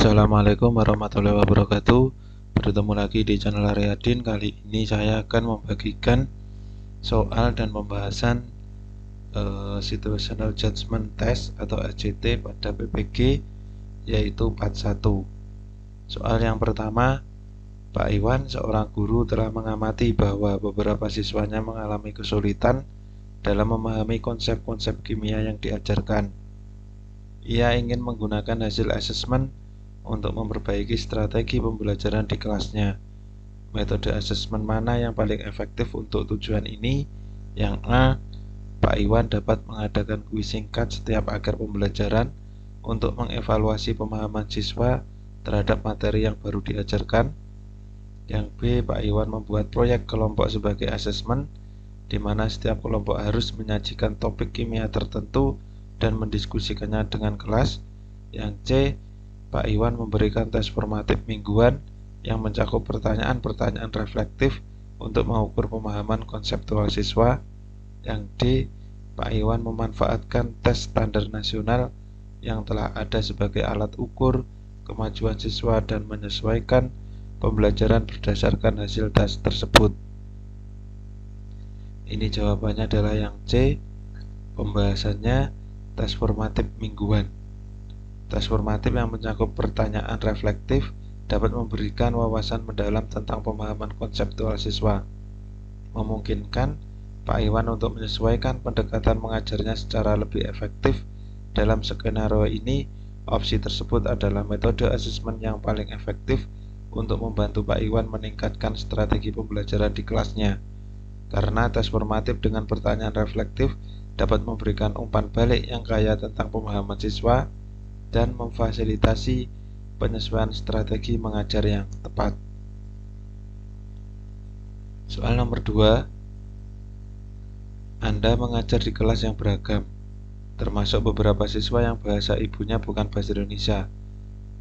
Assalamualaikum warahmatullahi wabarakatuh. Bertemu lagi di channel Aryadin. Kali ini saya akan membagikan soal dan pembahasan Situational Judgment Test atau SJT pada PPG, yaitu part 1. Soal yang pertama, Pak Iwan, seorang guru, telah mengamati bahwa beberapa siswanya mengalami kesulitan dalam memahami konsep-konsep kimia yang diajarkan. Ia ingin menggunakan hasil asesmen untuk memperbaiki strategi pembelajaran di kelasnya. Metode asesmen mana yang paling efektif untuk tujuan ini? Yang A, Pak Iwan dapat mengadakan kuis singkat setiap akhir pembelajaran untuk mengevaluasi pemahaman siswa terhadap materi yang baru diajarkan. Yang B, Pak Iwan membuat proyek kelompok sebagai asesmen, di mana setiap kelompok harus menyajikan topik kimia tertentu dan mendiskusikannya dengan kelas. Yang C, Pak Iwan memberikan tes formatif mingguan yang mencakup pertanyaan-pertanyaan reflektif untuk mengukur pemahaman konseptual siswa. Yang D, Pak Iwan memanfaatkan tes standar nasional yang telah ada sebagai alat ukur kemajuan siswa dan menyesuaikan pembelajaran berdasarkan hasil tes tersebut. Ini jawabannya adalah yang C, pembahasannya tes formatif mingguan. Tes formatif yang mencakup pertanyaan reflektif dapat memberikan wawasan mendalam tentang pemahaman konseptual siswa, memungkinkan Pak Iwan untuk menyesuaikan pendekatan mengajarnya secara lebih efektif. Dalam skenario ini, opsi tersebut adalah metode asesmen yang paling efektif untuk membantu Pak Iwan meningkatkan strategi pembelajaran di kelasnya, karena tes formatif dengan pertanyaan reflektif dapat memberikan umpan balik yang kaya tentang pemahaman siswa dan memfasilitasi penyesuaian strategi mengajar yang tepat. Soal nomor 2, Anda mengajar di kelas yang beragam, termasuk beberapa siswa yang bahasa ibunya bukan bahasa Indonesia.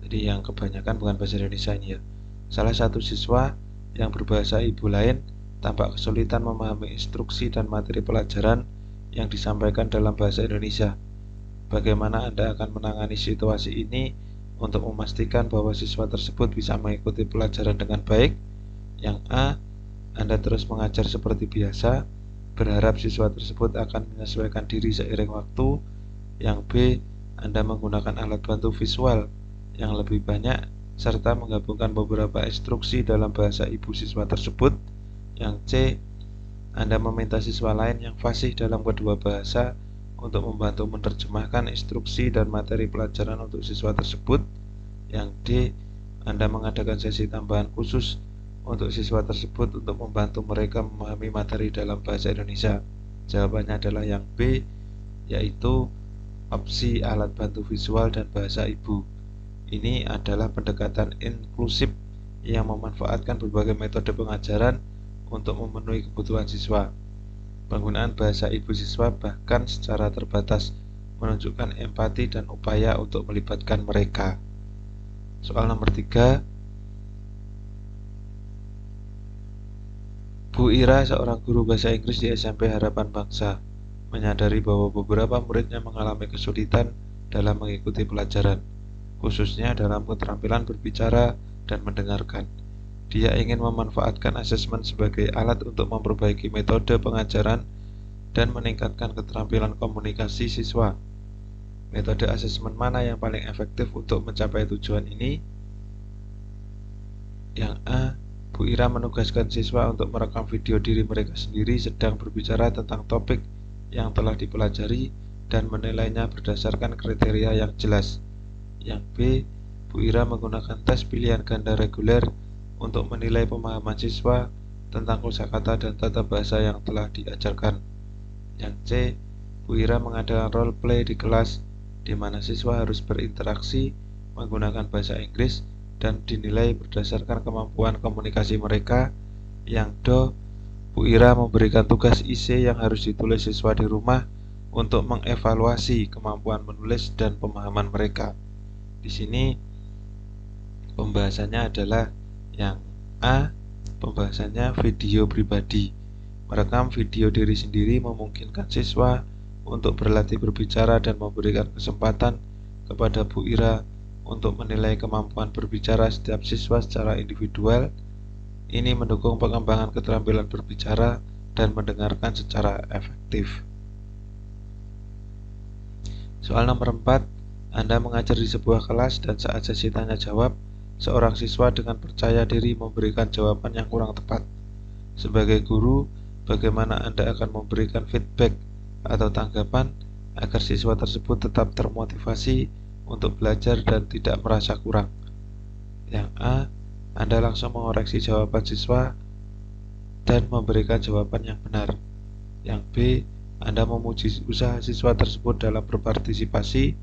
Jadi yang kebanyakan bukan bahasa Indonesia ini ya. Salah satu siswa yang berbahasa ibu lain tampak kesulitan memahami instruksi dan materi pelajaran yang disampaikan dalam bahasa Indonesia. Bagaimana Anda akan menangani situasi ini untuk memastikan bahwa siswa tersebut bisa mengikuti pelajaran dengan baik? Yang A, Anda terus mengajar seperti biasa, berharap siswa tersebut akan menyesuaikan diri seiring waktu. Yang B, Anda menggunakan alat bantu visual yang lebih banyak serta menggabungkan beberapa instruksi dalam bahasa ibu siswa tersebut. Yang C, Anda meminta siswa lain yang fasih dalam kedua bahasa untuk membantu menerjemahkan instruksi dan materi pelajaran untuk siswa tersebut. Yang D, Anda mengadakan sesi tambahan khusus untuk siswa tersebut untuk membantu mereka memahami materi dalam bahasa Indonesia. Jawabannya adalah yang B, yaitu opsi alat bantu visual dan bahasa ibu. Ini adalah pendekatan inklusif yang memanfaatkan berbagai metode pengajaran untuk memenuhi kebutuhan siswa. Penggunaan bahasa ibu siswa bahkan secara terbatas menunjukkan empati dan upaya untuk melibatkan mereka. Soal nomor 3, Bu Ira, seorang guru bahasa Inggris di SMP Harapan Bangsa, menyadari bahwa beberapa muridnya mengalami kesulitan dalam mengikuti pelajaran, khususnya dalam keterampilan berbicara dan mendengarkan. Dia ingin memanfaatkan asesmen sebagai alat untuk memperbaiki metode pengajaran dan meningkatkan keterampilan komunikasi siswa. Metode asesmen mana yang paling efektif untuk mencapai tujuan ini? Yang A, Bu Ira menugaskan siswa untuk merekam video diri mereka sendiri sedang berbicara tentang topik yang telah dipelajari dan menilainya berdasarkan kriteria yang jelas. Yang B, Bu Ira menggunakan tes pilihan ganda reguler untuk menilai pemahaman siswa tentang kosakata dan tata bahasa yang telah diajarkan. Yang C, Bu Ira mengadakan role play di kelas di mana siswa harus berinteraksi menggunakan bahasa Inggris dan dinilai berdasarkan kemampuan komunikasi mereka. Yang D, Bu Ira memberikan tugas IC yang harus ditulis siswa di rumah untuk mengevaluasi kemampuan menulis dan pemahaman mereka. Di sini pembahasannya adalah yang A, pembahasannya video pribadi. Merekam video diri sendiri memungkinkan siswa untuk berlatih berbicara dan memberikan kesempatan kepada Bu Ira untuk menilai kemampuan berbicara setiap siswa secara individual. Ini mendukung pengembangan keterampilan berbicara dan mendengarkan secara efektif. Soal nomor 4, Anda mengajar di sebuah kelas dan saat sesi tanya jawab, seorang siswa dengan percaya diri memberikan jawaban yang kurang tepat. Sebagai guru, bagaimana Anda akan memberikan feedback atau tanggapan agar siswa tersebut tetap termotivasi untuk belajar dan tidak merasa kurang? Yang A, Anda langsung mengoreksi jawaban siswa dan memberikan jawaban yang benar. Yang B, Anda memuji usaha siswa tersebut dalam berpartisipasi,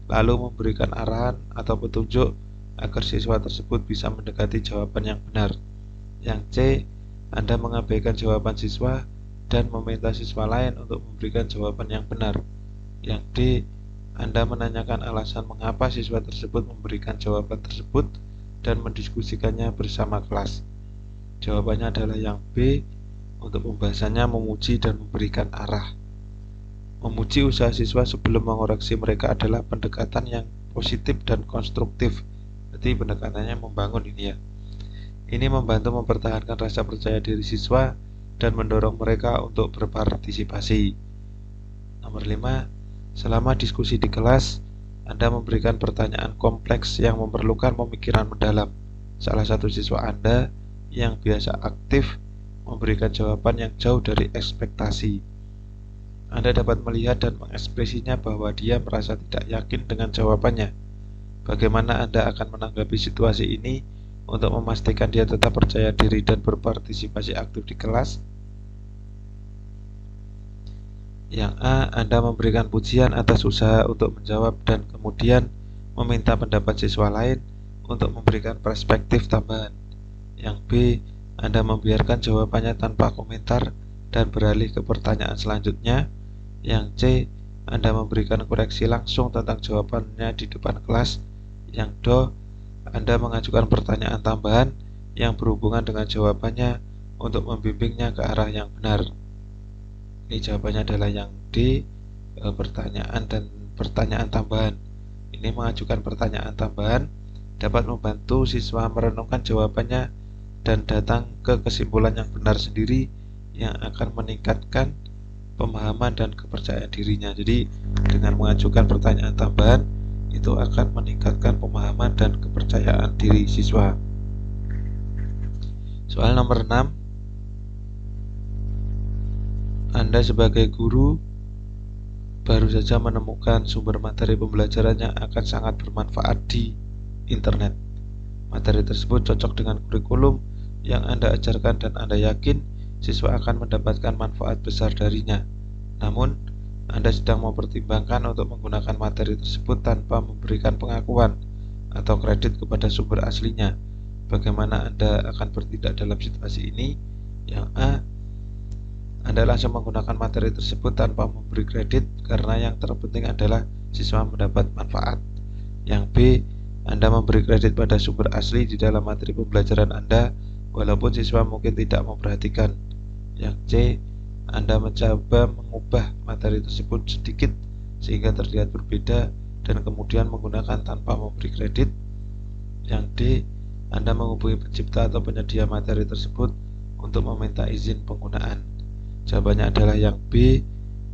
lalu memberikan arahan atau petunjuk agar siswa tersebut bisa mendekati jawaban yang benar. Yang C, Anda mengabaikan jawaban siswa dan meminta siswa lain untuk memberikan jawaban yang benar. Yang D, Anda menanyakan alasan mengapa siswa tersebut memberikan jawaban tersebut dan mendiskusikannya bersama kelas. Jawabannya adalah yang B. Untuk pembahasannya memuji dan memberikan arah. Memuji usaha siswa sebelum mengoreksi mereka adalah pendekatan yang positif dan konstruktif. Jadi pendekatannya membangun ini ya. Ini membantu mempertahankan rasa percaya diri siswa dan mendorong mereka untuk berpartisipasi. Nomor 5, selama diskusi di kelas, Anda memberikan pertanyaan kompleks yang memerlukan pemikiran mendalam. Salah satu siswa Anda yang biasa aktif memberikan jawaban yang jauh dari ekspektasi. Anda dapat melihat dan mengekspresinya bahwa dia merasa tidak yakin dengan jawabannya. Bagaimana Anda akan menanggapi situasi ini untuk memastikan dia tetap percaya diri dan berpartisipasi aktif di kelas? Yang A, Anda memberikan pujian atas usaha untuk menjawab dan kemudian meminta pendapat siswa lain untuk memberikan perspektif tambahan. Yang B, Anda membiarkan jawabannya tanpa komentar dan beralih ke pertanyaan selanjutnya. Yang C, Anda memberikan koreksi langsung tentang jawabannya di depan kelas. Yang D, Anda mengajukan pertanyaan tambahan yang berhubungan dengan jawabannya untuk membimbingnya ke arah yang benar. Ini jawabannya adalah yang D, pertanyaan dan pertanyaan tambahan. Ini mengajukan pertanyaan tambahan dapat membantu siswa merenungkan jawabannya dan datang ke kesimpulan yang benar sendiri yang akan meningkatkan pemahaman dan kepercayaan dirinya. Jadi dengan mengajukan pertanyaan tambahan itu akan meningkatkan pemahaman dan kepercayaan diri siswa. Soal nomor 6, Anda sebagai guru baru saja menemukan sumber materi pembelajaran yang akan sangat bermanfaat di internet. Materi tersebut cocok dengan kurikulum yang Anda ajarkan dan Anda yakin siswa akan mendapatkan manfaat besar darinya. Namun, Anda sedang mempertimbangkan untuk menggunakan materi tersebut tanpa memberikan pengakuan atau kredit kepada sumber aslinya. Bagaimana Anda akan bertindak dalam situasi ini? Yang A, Anda langsung menggunakan materi tersebut tanpa memberi kredit karena yang terpenting adalah siswa mendapat manfaat. Yang B, Anda memberi kredit pada sumber asli di dalam materi pembelajaran Anda walaupun siswa mungkin tidak memperhatikan. Yang C, Anda mencoba mengubah materi tersebut sedikit sehingga terlihat berbeda dan kemudian menggunakan tanpa memberi kredit. Yang D, Anda menghubungi pencipta atau penyedia materi tersebut untuk meminta izin penggunaan. Jawabannya adalah yang B,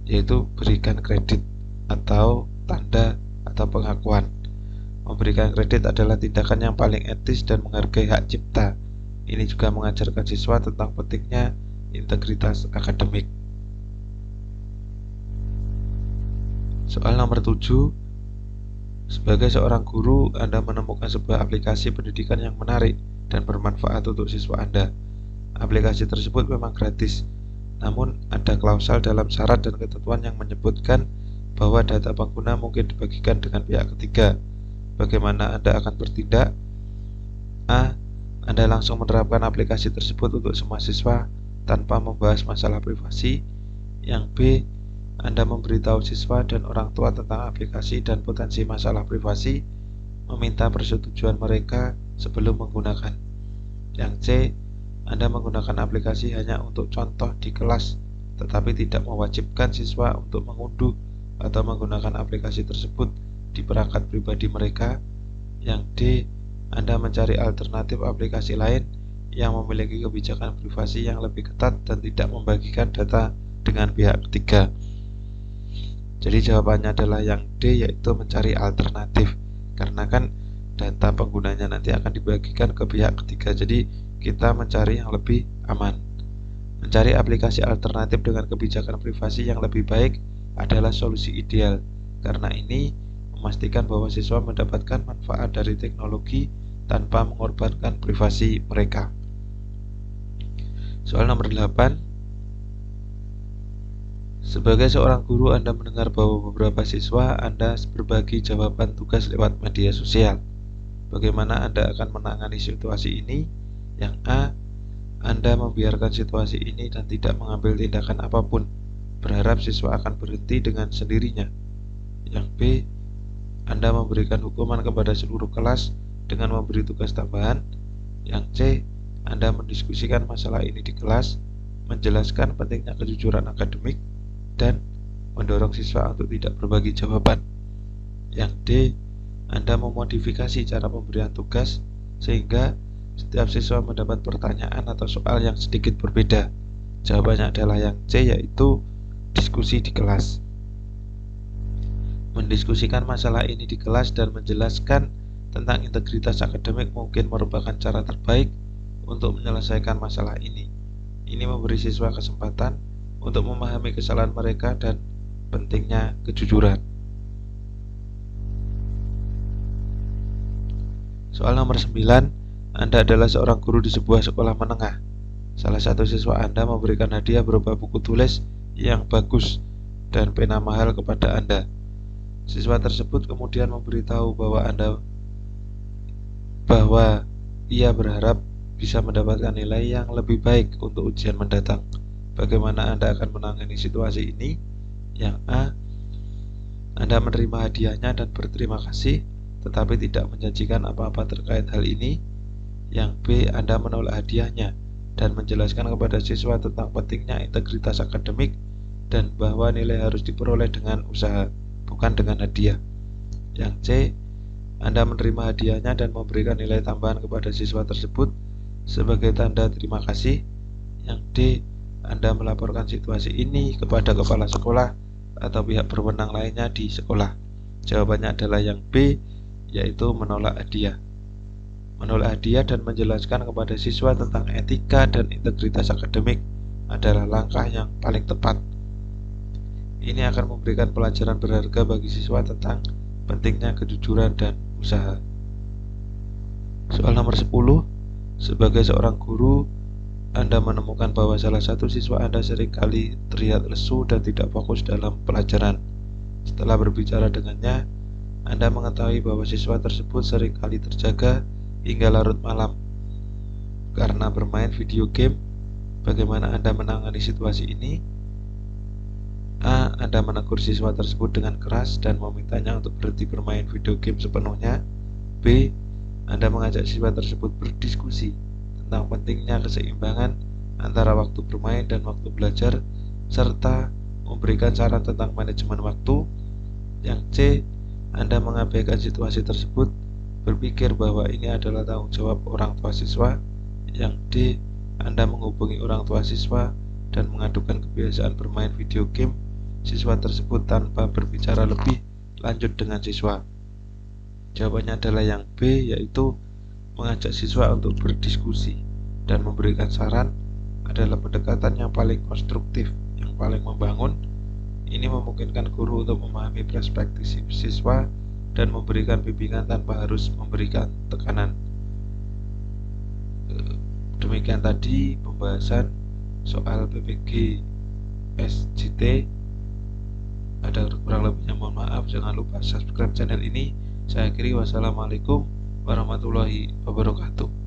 yaitu berikan kredit atau tanda atau pengakuan. Memberikan kredit adalah tindakan yang paling etis dan menghargai hak cipta. Ini juga mengajarkan siswa tentang pentingnya integritas akademik. Soal nomor 7, sebagai seorang guru, Anda menemukan sebuah aplikasi pendidikan yang menarik dan bermanfaat untuk siswa Anda. Aplikasi tersebut memang gratis, namun ada klausal dalam syarat dan ketentuan yang menyebutkan bahwa data pengguna mungkin dibagikan dengan pihak ketiga. Bagaimana Anda akan bertindak? A, Anda langsung menerapkan aplikasi tersebut untuk semua siswa tanpa membahas masalah privasi. Yang B, Anda memberitahu siswa dan orang tua tentang aplikasi dan potensi masalah privasi, meminta persetujuan mereka sebelum menggunakan. Yang C, Anda menggunakan aplikasi hanya untuk contoh di kelas, tetapi tidak mewajibkan siswa untuk mengunduh atau menggunakan aplikasi tersebut di perangkat pribadi mereka. D. Anda mencari alternatif aplikasi lain yang memiliki kebijakan privasi yang lebih ketat dan tidak membagikan data dengan pihak ketiga. Jadi jawabannya adalah yang D, yaitu mencari alternatif. Karena kan data penggunanya nanti akan dibagikan ke pihak ketiga, jadi kita mencari yang lebih aman. Mencari aplikasi alternatif dengan kebijakan privasi yang lebih baik adalah solusi ideal, karena ini memastikan bahwa siswa mendapatkan manfaat dari teknologi tanpa mengorbankan privasi mereka. Soal nomor 8. Sebagai seorang guru, Anda mendengar bahwa beberapa siswa Anda berbagi jawaban tugas lewat media sosial. Bagaimana Anda akan menangani situasi ini? Yang A. Anda membiarkan situasi ini dan tidak mengambil tindakan apapun, berharap siswa akan berhenti dengan sendirinya. Yang B. Anda memberikan hukuman kepada seluruh kelas dengan memberi tugas tambahan. Yang C. Anda mendiskusikan masalah ini di kelas, menjelaskan pentingnya kejujuran akademik, dan mendorong siswa untuk tidak berbagi jawaban. Yang D. Anda memodifikasi cara pemberian tugas sehingga setiap siswa mendapat pertanyaan atau soal yang sedikit berbeda. Jawabannya adalah yang C, yaitu diskusi di kelas. Mendiskusikan masalah ini di kelas dan menjelaskan tentang integritas akademik mungkin merupakan cara terbaik untuk menyelesaikan masalah ini. Ini memberi siswa kesempatan untuk memahami kesalahan mereka dan pentingnya kejujuran. Soal nomor 9. Anda adalah seorang guru di sebuah sekolah menengah. Salah satu siswa Anda memberikan hadiah berupa buku tulis yang bagus dan pena mahal kepada Anda. Siswa tersebut kemudian memberitahu bahwa ia berharap bisa mendapatkan nilai yang lebih baik untuk ujian mendatang. Bagaimana Anda akan menangani situasi ini? Yang A. Anda menerima hadiahnya dan berterima kasih, tetapi tidak menjanjikan apa-apa terkait hal ini. Yang B. Anda menolak hadiahnya dan menjelaskan kepada siswa tentang pentingnya integritas akademik dan bahwa nilai harus diperoleh dengan usaha, bukan dengan hadiah. Yang C. Anda menerima hadiahnya dan memberikan nilai tambahan kepada siswa tersebut sebagai tanda terima kasih. Yang D. Anda melaporkan situasi ini kepada kepala sekolah atau pihak berwenang lainnya di sekolah. Jawabannya adalah yang B, yaitu menolak hadiah. Menolak hadiah dan menjelaskan kepada siswa tentang etika dan integritas akademik adalah langkah yang paling tepat. Ini akan memberikan pelajaran berharga bagi siswa tentang pentingnya kejujuran dan usaha. Soal nomor 10. Sebagai seorang guru, Anda menemukan bahwa salah satu siswa Anda seringkali terlihat lesu dan tidak fokus dalam pelajaran. Setelah berbicara dengannya, Anda mengetahui bahwa siswa tersebut seringkali terjaga hingga larut malam karena bermain video game. Bagaimana Anda menangani situasi ini? A. Anda menegur siswa tersebut dengan keras dan memintanya untuk berhenti bermain video game sepenuhnya. B. Anda mengajak siswa tersebut berdiskusi tentang pentingnya keseimbangan antara waktu bermain dan waktu belajar, serta memberikan saran tentang manajemen waktu. Yang C. Anda mengabaikan situasi tersebut, berpikir bahwa ini adalah tanggung jawab orang tua siswa. Yang D. Anda menghubungi orang tua siswa dan mengadukan kebiasaan bermain video game siswa tersebut tanpa berbicara lebih lanjut dengan siswa. Jawabannya adalah yang B, yaitu mengajak siswa untuk berdiskusi dan memberikan saran adalah pendekatan yang paling konstruktif, yang paling membangun. Ini memungkinkan guru untuk memahami perspektif siswa dan memberikan bimbingan tanpa harus memberikan tekanan. Demikian tadi pembahasan soal PPG SJT. Ada kurang lebihnya mohon maaf. Jangan lupa subscribe channel ini. Saya akhiri, wassalamualaikum warahmatullahi wabarakatuh.